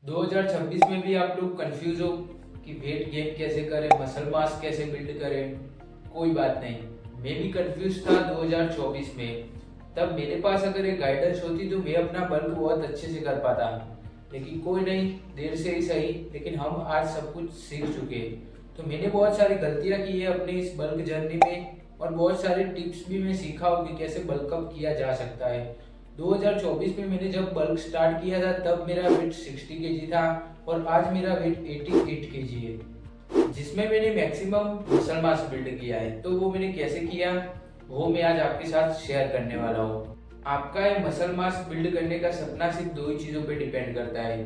2026 में भी आप लोग कंफ्यूज हो कि वेट गेन कैसे करें, मसल मास कैसे बिल्ड करें। कोई बात नहीं, मैं भी कंफ्यूज था 2024 में। तब मेरे पास अगर एक गाइडेंस होती तो मैं अपना बल्क बहुत अच्छे से कर पाता। लेकिन कोई नहीं, देर से ही सही, लेकिन हम आज सब कुछ सीख चुके। तो मैंने बहुत सारी गलतियां की है अपनी इस बल्क जर्नी में, और बहुत सारे टिप्स भी मैं सीखा हो कि कैसे बल्क अप किया जा सकता है। 2024 में मैंने जब बल्क स्टार्ट किया था तब मेरा वेट 60 केजी था, और आज मेरा वेट 88 केजी है, जिसमें मैंने मैक्सिमम मसल मास बिल्ड किया है। तो वो मैंने कैसे किया वो मैं आज आपके साथ शेयर करने वाला हूँ। आपका ये मसल मास बिल्ड करने का सपना सिर्फ दो ही चीज़ों पे डिपेंड करता है।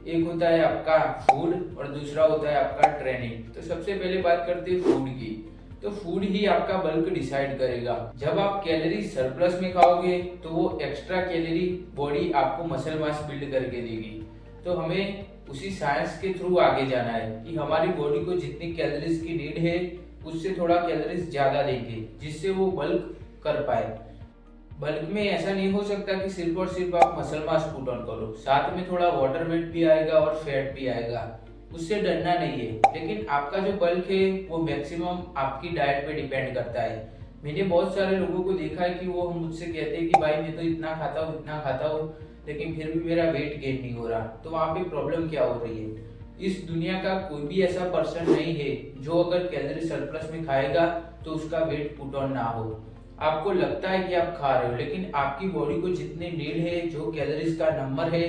एक होता है आपका फूड और दूसरा होता है आपका ट्रेनिंग। तो सबसे पहले बात करते हैं फूड की। तो फूड ही आपका बल्क डिसाइड करेगा। जब आप कैलोरी सरप्लस में खाओगे तो वो एक्स्ट्रा कैलोरी बॉडी आपको मसल मास बिल्ड करके देगी। तो हमें उसी साइंस के थ्रू आगे जाना है कि हमारी बॉडी को जितनी कैलोरीज की नीड है उससे थोड़ा कैलोरीज ज्यादा देंगे, जिससे वो बल्क कर पाए। बल्क में ऐसा नहीं हो सकता कि सिर्फ और सिर्फ आप मसल मास पुट ऑन करो, साथ में थोड़ा वाटर वेट भी आएगा और फैट भी आएगा। उससे डरना नहीं है, लेकिन आपका जो बल्क है वो मैक्सिमम आपकी डाइट पे डिपेंड करता है। मैंने बहुत सारे लोगों को देखा है कि वो मुझसे कहते हैं कि भाई मैं तो इतना खाता हूँ लेकिन फिर भी मेरा वेट गेन नहीं हो रहा। तो वहाँ पे प्रॉब्लम क्या हो रही है? इस दुनिया का कोई भी ऐसा पर्सन नहीं है जो अगर कैलोरी सरप्लस में खाएगा तो उसका वेट पुट ऑन ना हो। आपको लगता है कि आप खा रहे हो, लेकिन आपकी बॉडी को जितनी नीड है, जो कैलोरीज का नंबर है,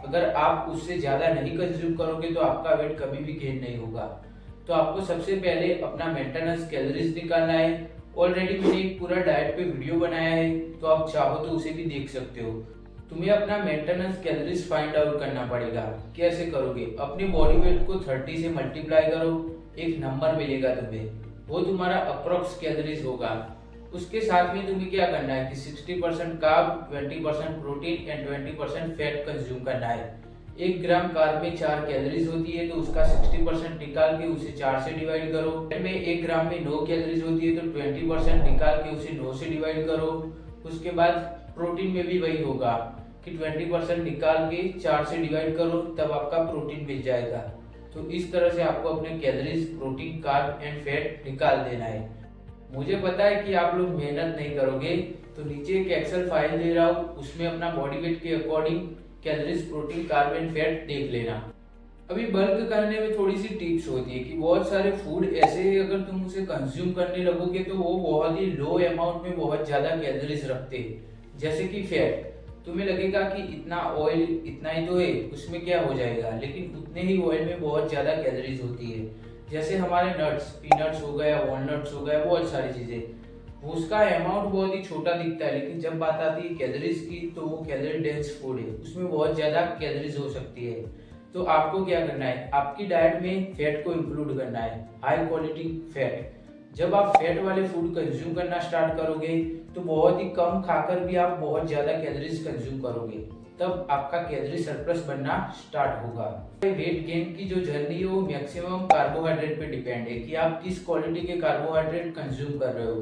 अगर आप उससे ज्यादा नहीं कंज्यूम करोगे तो आपका वेट कभी भी गेन नहीं होगा। तो आपको सबसे पहले अपना मेंटेनेंस कैलोरीज निकालना है। ऑलरेडी मैंने एक पूरा डाइट पे वीडियो बनाया है, तो आप चाहो तो उसे भी देख सकते हो। तुम्हें अपना मेंटेनेंस कैलोरीज फाइंड आउट करना पड़ेगा। कैसे करोगे? अपनी बॉडी वेट को 30 से मल्टीप्लाई करो, एक नंबर मिलेगा तुम्हें, वो तुम्हारा अप्रोक्स कैलोरीज होगा। उसके साथ में तुम्हें क्या करना है कि 60% carb, 20% protein and 20% fat consume करना है। 1 ग्राम कार्ब में 4 कैलोरीज होती है, तो उसका 60% निकाल के उसे 4 से डिवाइड करो। फैट में 1 ग्राम में 9 कैलोरीज होती है, तो 20% निकाल के उसे 9 से डिवाइड करो। उसके बाद प्रोटीन में भी वही होगा कि 20% निकाल के 4 से डिवाइड करो, तब आपका प्रोटीन मिल जाएगा। तो इस तरह से आपको अपने calories, protein, carb and fat निकाल देना है। मुझे पता है कि आप लोग मेहनत नहीं करोगे, तो नीचे एक एक्सेल फाइल दे रहा हूँ, उसमें अपना बॉडी वेट के according calories, protein, carb and fat देख लेना। अभी बल्क करने में थोड़ी सी टिप्स होती है कि बहुत सारे फूड ऐसे ही अगर तुम उसे कंज्यूम करने लगोगे तो वो बहुत ही लो अमाउंट में बहुत ज्यादा कैलोरीज रखते हैं। जैसे कि फैट, तुम्हें लगेगा कि इतना ऑयल इतना ही तो है, उसमें क्या हो जाएगा, लेकिन उतने ही ऑयल में बहुत ज्यादा कैलोरीज होती है। जैसे हमारे नट्स, पीनट्स हो गया, वॉलनट्स हो गया, बहुत सारी चीजें, उसका अमाउंट बहुत ही छोटा दिखता है, लेकिन जब बात आती है कैलोरीज की तो वो कैलोरी डेंस फूड है, उसमें बहुत ज्यादा कैलोरीज हो सकती है। तो आपको क्या करना है, आपकी डाइट में फैट को इंक्लूड करना है, हाई क्वालिटी फैट। जब आप फैट वाले फूड कंज्यूम करना स्टार्ट करोगे तो बहुत ही कम खाकर भी आप बहुत ज्यादा कैलोरीज कंज्यूम करोगे, तब आपका कैलोरी सरप्लस बनना स्टार्ट होगा। वेट गेन की जो जर्नी है वो मैक्सिमम कार्बोहाइड्रेट पे डिपेंड है कि आप किस क्वालिटी के कार्बोहाइड्रेट कंज्यूम कर रहे हो।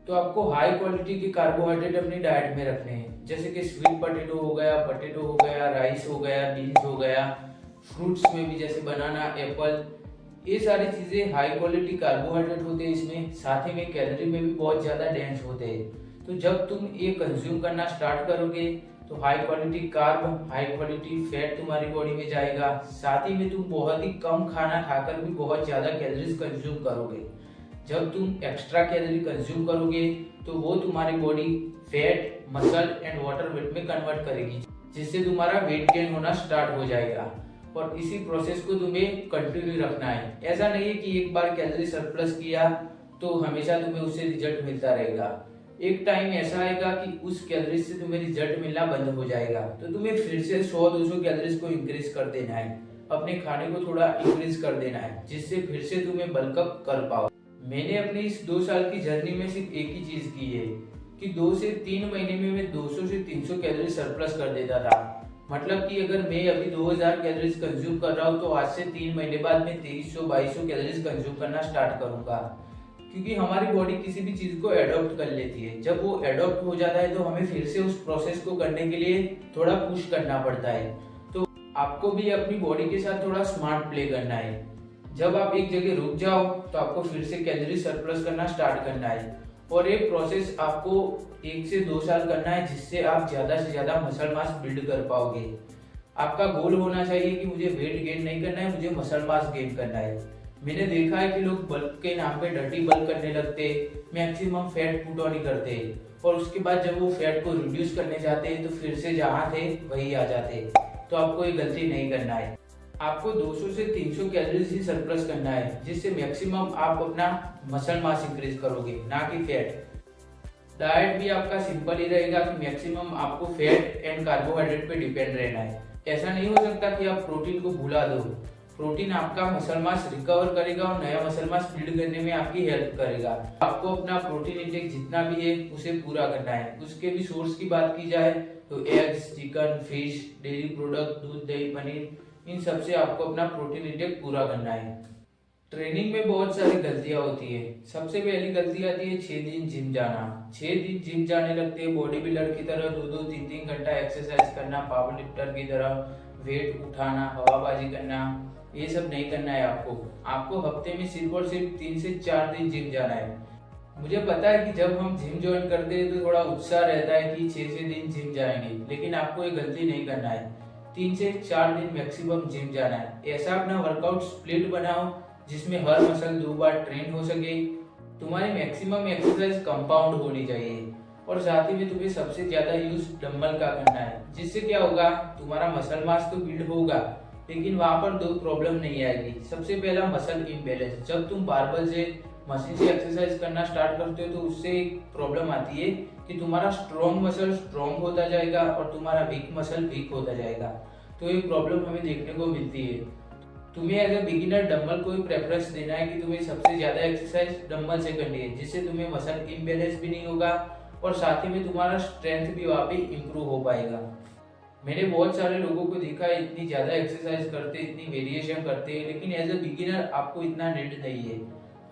तो आपको हाई क्वालिटी के कार्बोहाइड्रेट अपनी डाइट में रखने हैं, जैसे कि स्वीट पोटैटो हो गया, राइस हो गया, बीन्स हो गया, फ्रूट्स में भी जैसे बनाना, एप्पल, ये सारी चीजें हाई क्वालिटी कार्बोहाइड्रेट होते हैं इसमें, साथ ही में कैलोरी में भी बहुत ज्यादा डेंस होते हैं। तो जब तुम ये कंज्यूम करना स्टार्ट करोगे तो high quality carb, high quality fat तुम्हारी बॉडी में जाएगा, साथ ही में तुम बहुत ही कम खाना खाकर भी बहुत ज्यादा कैलोरीज कंज्यूम करोगे। जब तुम एक्स्ट्रा कैलोरी कंज्यूम करोगे तो वो तुम्हारी body fat, muscle and water weight में कन्वर्ट करेगी, जिससे तुम्हारा वेट गेन होना स्टार्ट हो जाएगा। और इसी प्रोसेस को तुम्हें कंटिन्यू रखना है। ऐसा नहीं है कि एक बार कैलोरी सरप्लस किया तो हमेशा तुम्हें उससे रिजल्ट मिलता रहेगा। एक टाइम ऐसा आएगा कि उस कैलोरीज से तुम्हें रिजल्ट मिलना बंद हो जाएगा, तो तुम्हें फिर से 100-200 कैलोरीज को इंक्रीज कर देना है, अपने खाने को थोड़ा इंक्रीज कर देना है, जिससे फिर से तुम्हें बल्कअप कर पाओ। मैंने अपनी इस 2 साल की जर्नी में सिर्फ एक ही चीज की है कि 2 से 3 महीने में मैं 200 से 300 कैलोरी सरप्लस कर देता था। मतलब कि अगर मैं अभी 2000 कैलोरीज कंज्यूम कर रहा हूँ तो आज से 3 महीने बाद मैं 2300-2200 कैलोरीज कंज्यूम करना स्टार्ट करूंगा। क्योंकि हमारी बॉडी किसी भी चीज को एडॉप्ट कर लेती है, जब वो एडॉप्ट हो जाता है तो हमें फिर से उस प्रोसेस को करने के लिए थोड़ा पुश करना पड़ता है। तो आपको भी अपनी बॉडी के साथ थोड़ा स्मार्ट प्ले करना है। जब आप एक जगह रुक जाओ तो आपको फिर से कैलोरी सरप्लस करना स्टार्ट करना है और एक प्रोसेस आपको 1 से 2 साल करना है, जिससे आप ज्यादा से ज्यादा मसल मास बिल्ड कर पाओगे। आपका गोल होना चाहिए कि मुझे वेट गेन नहीं करना है, मुझे मसल मास गेन करना है। मैंने देखा है कि लोग बल्क के नाम पे डर्टी बल्क करने लगते, मैक्सिमम फैट पुट ऑन ही करते और उसके बाद जब वो फैट को रिड्यूस करने जाते तो फिर से जहाँ थे वही आ जाते। तो आपको ये गलती नहीं करना है। आपको 200 से 300 कैलोरीज ही सरप्लस करना है, जिससे मैक्सिमम आप अपना मसल मास इंक्रीज करोगे, ना कि फैट। डाइट भी आपका सिंपल ही रहेगा कि मैक्सिमम आपको फैट एंड कार्बोहाइड्रेट पे डिपेंड रहना है। ऐसा नहीं हो सकता कि आप प्रोटीन को भुला दो। प्रोटीन आपका मसल मास रिकवर करेगा और नया मसल मास बिल्ड करने में आपकी हेल्प करेगा। आपको अपना प्रोटीन इंटेक जितना भी है उसे पूरा करना है। उसके भी सोर्स की बात की जाए तो eggs, chicken, fish, dairy product, दूध, दही, पनीर, इन सब से आपको अपना प्रोटीन इंटेक पूरा करना है। ट्रेनिंग में बहुत सारी गलतियां होती है। सबसे पहली गलती आती है 6 दिन जिम जाना। 6 दिन जिम जाने लगते हैं बॉडी बिल्डर की तरह, 2-2, 3-3 घंटा एक्सरसाइज करना, पावर लिफ्टर की तरह वेट उठाना, हवाबाजी करना। ये सब नहीं करना है आपको हफ्ते में सिर्फ और सिर्फ 3 से 4 दिन जिम जाना है। मुझे पता है कि जब हम जिम ज्वाइन करते हैं तो थोड़ा उत्साह रहता है कि 6 से दिन जिम जाएंगे, लेकिन आपको ये गलती नहीं करना है। 3 से 4 दिन मैक्सिमम जिम जाना है। ऐसा अपना वर्कआउट स्प्लिट बनाओ जिसमें हर मसल 2 बार ट्रेन हो सके। तुम्हारी मैक्सिमम एक्सरसाइज कंपाउंड होनी चाहिए और साथ ही में तुम्हें सबसे ज्यादा यूज डंबल का करना है। जिससे क्या होगा, तुम्हारा मसल मास तो बिल्ड होगा, लेकिन वहां पर 2 प्रॉब्लम नहीं आएगी। सबसे पहला मसल इम्बैलेंस। जब तुम बारबल से, मशीन से एक्सरसाइज करना स्टार्ट करते हो तो उससे एक प्रॉब्लम आती है कि तुम्हारा स्ट्रॉन्ग मसल स्ट्रॉन्ग होता जाएगा और तुम्हारा वीक मसल वीक होता जाएगा। तो ये प्रॉब्लम हमें देखने को मिलती है। तुम्हें एज ए बिगिनर डंबल को ही प्रेफरेंस देना है कि तुम्हें सबसे ज्यादा एक्सरसाइज डंबल से करनी है, जिससे तुम्हें मसल इम्बैलेंस भी नहीं होगा और साथ ही में तुम्हारा स्ट्रेंथ भी वहाँ पे इम्प्रूव हो पाएगा। मैंने बहुत सारे लोगों को देखा है इतनी ज्यादा एक्सरसाइज करते, इतनी वेरिएशन करते हैं, लेकिन एज ए बिगिनर आपको इतना नीड नहीं है।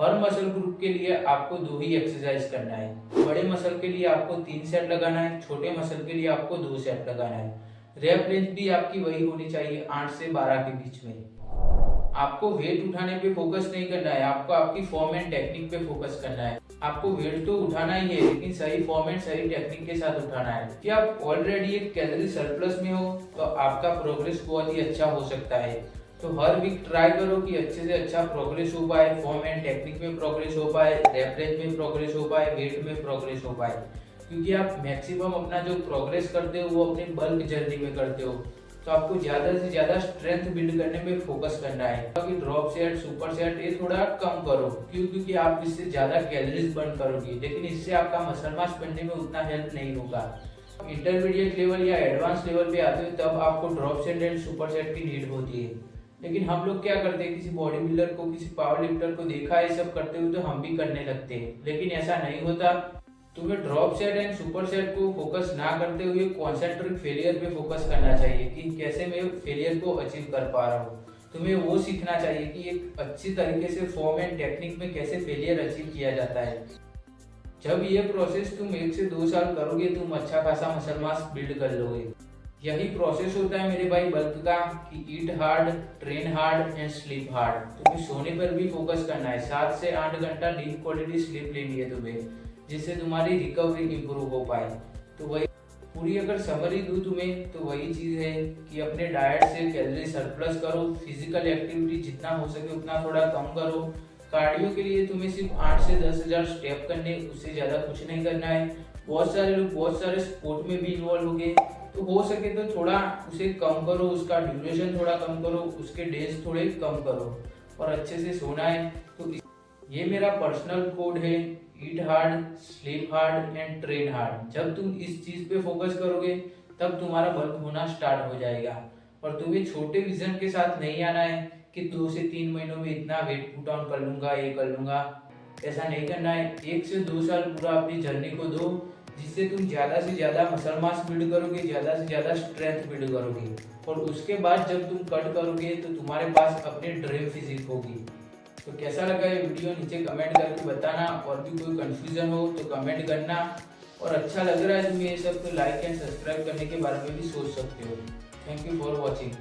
हर मसल ग्रुप के लिए आपको 2 ही एक्सरसाइज करना है। बड़े मसल के लिए आपको 3 सेट लगाना है, छोटे मसल के लिए आपको 2 सेट लगाना है। रैप रेंज भी आपकी वही होनी चाहिए 8 से 12 के बीच में। आपको वेट उठाने पे फोकस नहीं करना है, आपको आपकी फॉर्म एंड टेक्निक पे फोकस करना है। आपको वेट तो उठाना ही है, लेकिन सही फॉर्म एंड सही टेक्निक के साथ उठाना है। कि आप ऑलरेडी एक कैलोरी सरप्लस में हो तो आपका प्रोग्रेस बहुत ही अच्छा हो सकता है। तो हर वीक ट्राई करो कि अच्छे से अच्छा प्रोग्रेस हो पाए, फॉर्म एंड टेक्निक में प्रोग्रेस हो पाए, रैप रेंज में प्रोग्रेस हो पाए, वेट में प्रोग्रेस हो पाए। क्योंकि आप मैक्सिमम अपना जो प्रोग्रेस करते हो वो अपने बल्क जर्नी में करते हो, तो आपको ज्यादा से ज्यादा स्ट्रेंथ बिल्ड करने में फोकस करना है। कि ड्रॉप सेट, सुपर सेट ये थोड़ा कम करो। क्यों? क्योंकि आप इससे ज्यादा कैलोरीज बर्न करोगे, लेकिन इससे आपका मसल मास बनने में उतना हेल्प नहीं होगा। इंटरमीडिएट लेवल या एडवांस लेवल पे आते हो तब आपको drop set and super set की नीड होती है। लेकिन हम लोग क्या करते हैं, किसी बॉडी बिल्डर को, किसी पावर लिफ्टर को देखा है सब करते हुए तो हम भी करने लगते हैं, लेकिन ऐसा नहीं होता। तुम्हें drop set and super set को फोकस ना करते हुए कॉन्सेंट्रिक फेलियर पे फोकस करना चाहिए कि कैसे मैं फेलियर को अचीव कर पा रहा हूँ। तुम्हें वो सीखना चाहिए कि एक अच्छी तरीके से फॉर्म एंड टेक्निक में कैसे फेलियर अचीव किया जाता है। जब ये प्रोसेस तुम 1 से 2 साल करोगे तुम अच्छा खासा मसल मास बिल्ड कर लोगे। यही प्रोसेस होता है मेरे भाई बल्क का कि eat hard, train hard and sleep hard. तुम्हें सोने पर भी फोकस करना है। 7 से 8 घंटा डीप क्वालिटी स्लीप लेनी है तुम्हें, जिससे तुम्हारी रिकवरी इंप्रूव हो पाए। तो वही पूरी अगर समरी दूं तुम्हें तो वही चीज है कि अपने डाइट से कैलोरी सरप्लस करो, फिजिकल एक्टिविटी जितना हो सके उतना थोड़ा कम करो। कार्डियो के लिए तुम्हें सिर्फ 8 से 10,000 स्टेप करने, उससे ज्यादा कुछ नहीं करना है। बहुत सारे लोग बहुत सारे स्पोर्ट में भी इन्वॉल्व हो गए, तो हो सके तो थोड़ा उसे कम करो, उसका ड्यूरेशन थोड़ा कम करो, उसके डेज थोड़े कम करो और अच्छे से सोना है। तो ये मेरा पर्सनल कोड है, eat hard, sleep hard and train hard. जब तुम इस चीज पे फोकस करोगे तब तुम्हारा बल्क होना स्टार्ट हो जाएगा। और तुम्हें छोटे विजन के साथ नहीं आना है कि 2 से 3 महीनों में इतना वेट पुट ऑन कर लूंगा, ये कर लूंगा। ऐसा नहीं करना है। 1 से 2 साल पूरा अपनी जर्नी को दो, जिससे तुम ज्यादा से ज्यादा मसल मास बिल्ड करोगे, ज्यादा से ज्यादा स्ट्रेंथ बिल्ड करोगे। और उसके बाद जब तुम कट करोगे तो तुम्हारे पास अपनी ड्रीम फिजिक होगी। तो कैसा लगा ये वीडियो नीचे कमेंट करके बताना। और भी कोई कंफ्यूजन हो तो कमेंट करना। और अच्छा लग रहा है तुम्हें ये सब तो लाइक एंड सब्सक्राइब करने के बारे में भी सोच सकते हो। Thank you for watching.